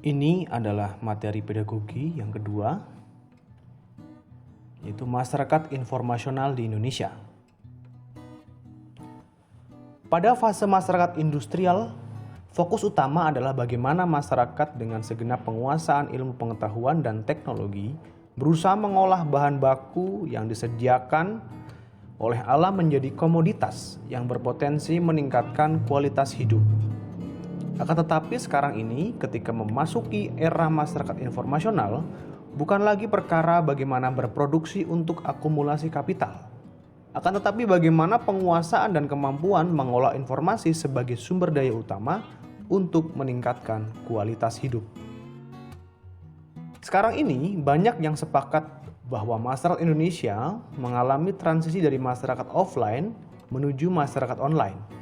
Ini adalah materi pedagogi yang kedua, yaitu masyarakat informasional di Indonesia. Pada fase masyarakat industrial, fokus utama adalah bagaimana masyarakat dengan segenap penguasaan ilmu pengetahuan dan teknologi berusaha mengolah bahan baku yang disediakan oleh alam menjadi komoditas yang berpotensi meningkatkan kualitas hidup. Akan tetapi sekarang ini ketika memasuki era masyarakat informasional, bukan lagi perkara bagaimana berproduksi untuk akumulasi kapital. Akan tetapi bagaimana penguasaan dan kemampuan mengolah informasi sebagai sumber daya utama untuk meningkatkan kualitas hidup. Sekarang ini banyak yang sepakat bahwa masyarakat Indonesia mengalami transisi dari masyarakat offline menuju masyarakat online.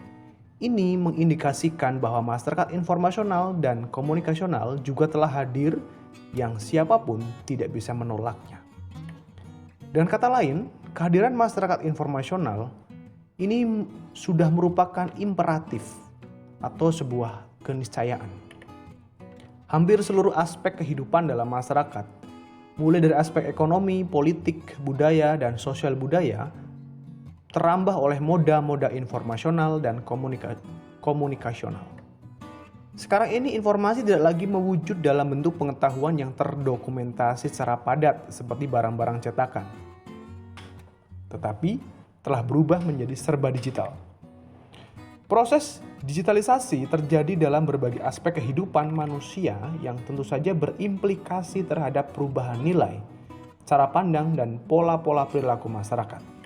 Ini mengindikasikan bahwa masyarakat informasional dan komunikasional juga telah hadir yang siapapun tidak bisa menolaknya. Dengan kata lain, kehadiran masyarakat informasional ini sudah merupakan imperatif atau sebuah keniscayaan. Hampir seluruh aspek kehidupan dalam masyarakat, mulai dari aspek ekonomi, politik, budaya, dan sosial budaya, terambah oleh moda-moda informasional dan komunikasional. Sekarang ini informasi tidak lagi mewujud dalam bentuk pengetahuan yang terdokumentasi secara padat seperti barang-barang cetakan, tetapi telah berubah menjadi serba digital. Proses digitalisasi terjadi dalam berbagai aspek kehidupan manusia yang tentu saja berimplikasi terhadap perubahan nilai, cara pandang, dan pola-pola perilaku masyarakat.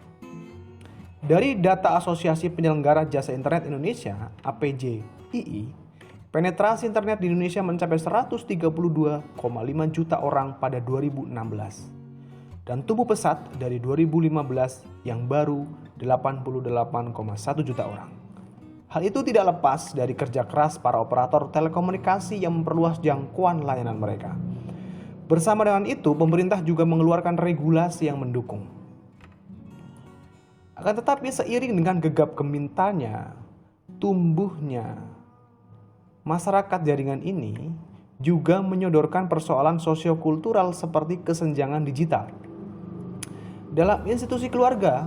Dari data Asosiasi Penyelenggara Jasa Internet Indonesia (APJII), penetrasi internet di Indonesia mencapai 132,5 juta orang pada 2016 dan tumbuh pesat dari 2015 yang baru 88,1 juta orang. Hal itu tidak lepas dari kerja keras para operator telekomunikasi yang memperluas jangkauan layanan mereka. Bersama dengan itu, pemerintah juga mengeluarkan regulasi yang mendukung. Akan tetapi seiring dengan gegap gemintanya, tumbuhnya masyarakat jaringan ini juga menyodorkan persoalan sosiokultural seperti kesenjangan digital. Dalam institusi keluarga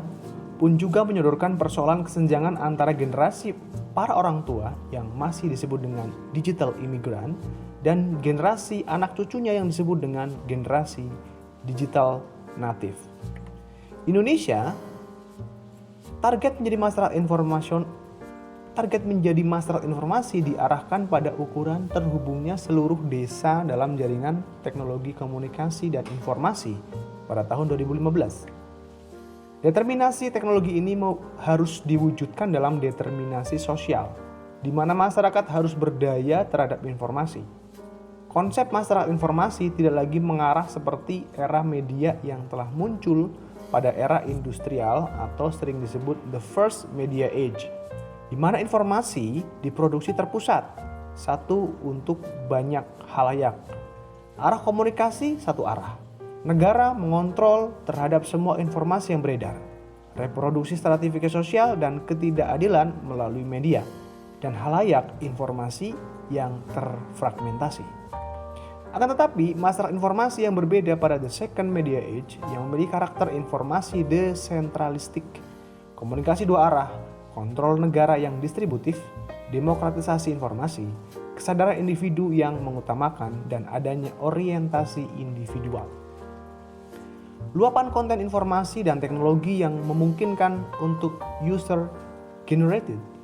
pun juga menyodorkan persoalan kesenjangan antara generasi para orang tua yang masih disebut dengan digital immigrant dan generasi anak cucunya yang disebut dengan generasi digital native. Indonesia Target menjadi masyarakat informasi diarahkan pada ukuran terhubungnya seluruh desa dalam jaringan teknologi komunikasi dan informasi pada tahun 2015. Determinasi teknologi ini harus diwujudkan dalam determinasi sosial, di mana masyarakat harus berdaya terhadap informasi. Konsep masyarakat informasi tidak lagi mengarah seperti era media yang telah muncul pada era industrial atau sering disebut the first media age, di mana informasi diproduksi terpusat, satu untuk banyak halayak. Arah komunikasi satu arah. Negara mengontrol terhadap semua informasi yang beredar. Reproduksi stratifikasi sosial dan ketidakadilan melalui media. Dan halayak informasi yang terfragmentasi. Akan tetapi, masyarakat informasi yang berbeda pada the second media age yang memiliki karakter informasi desentralistik, komunikasi dua arah, kontrol negara yang distributif, demokratisasi informasi, kesadaran individu yang mengutamakan, dan adanya orientasi individual. Luapan konten informasi dan teknologi yang memungkinkan untuk user-generated,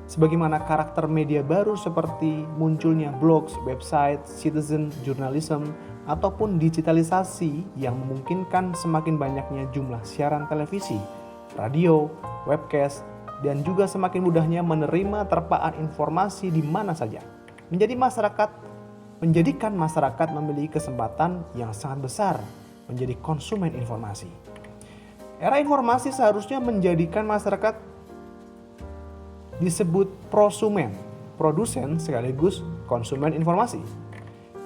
sebagaimana karakter media baru seperti munculnya blogs, website, citizen journalism, ataupun digitalisasi yang memungkinkan semakin banyaknya jumlah siaran televisi, radio, webcast, dan juga semakin mudahnya menerima terpaan informasi di mana saja, menjadikan masyarakat memiliki kesempatan yang sangat besar menjadi konsumen informasi. Era informasi seharusnya menjadikan masyarakat disebut prosumen, produsen sekaligus konsumen informasi.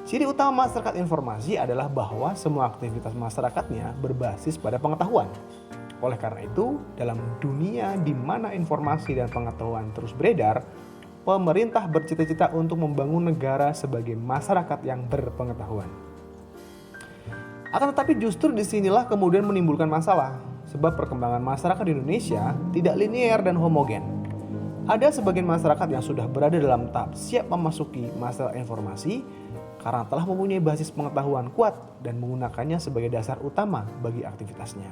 Ciri utama masyarakat informasi adalah bahwa semua aktivitas masyarakatnya berbasis pada pengetahuan. Oleh karena itu, dalam dunia di mana informasi dan pengetahuan terus beredar, pemerintah bercita-cita untuk membangun negara sebagai masyarakat yang berpengetahuan. Akan tetapi justru disinilah kemudian menimbulkan masalah, sebab perkembangan masyarakat di Indonesia tidak linear dan homogen. Ada sebagian masyarakat yang sudah berada dalam tahap siap memasuki masa informasi karena telah mempunyai basis pengetahuan kuat dan menggunakannya sebagai dasar utama bagi aktivitasnya.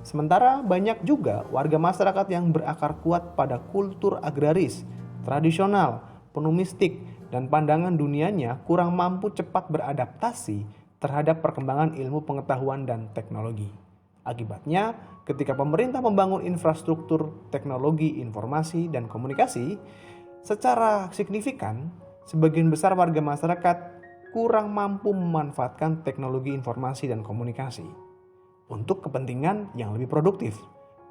Sementara banyak juga warga masyarakat yang berakar kuat pada kultur agraris, tradisional, penuh mistik, dan pandangan dunianya kurang mampu cepat beradaptasi terhadap perkembangan ilmu pengetahuan dan teknologi. Akibatnya, ketika pemerintah membangun infrastruktur teknologi informasi dan komunikasi, secara signifikan, sebagian besar warga masyarakat kurang mampu memanfaatkan teknologi informasi dan komunikasi untuk kepentingan yang lebih produktif,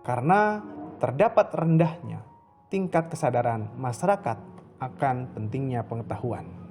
karena terdapat rendahnya tingkat kesadaran masyarakat akan pentingnya pengetahuan.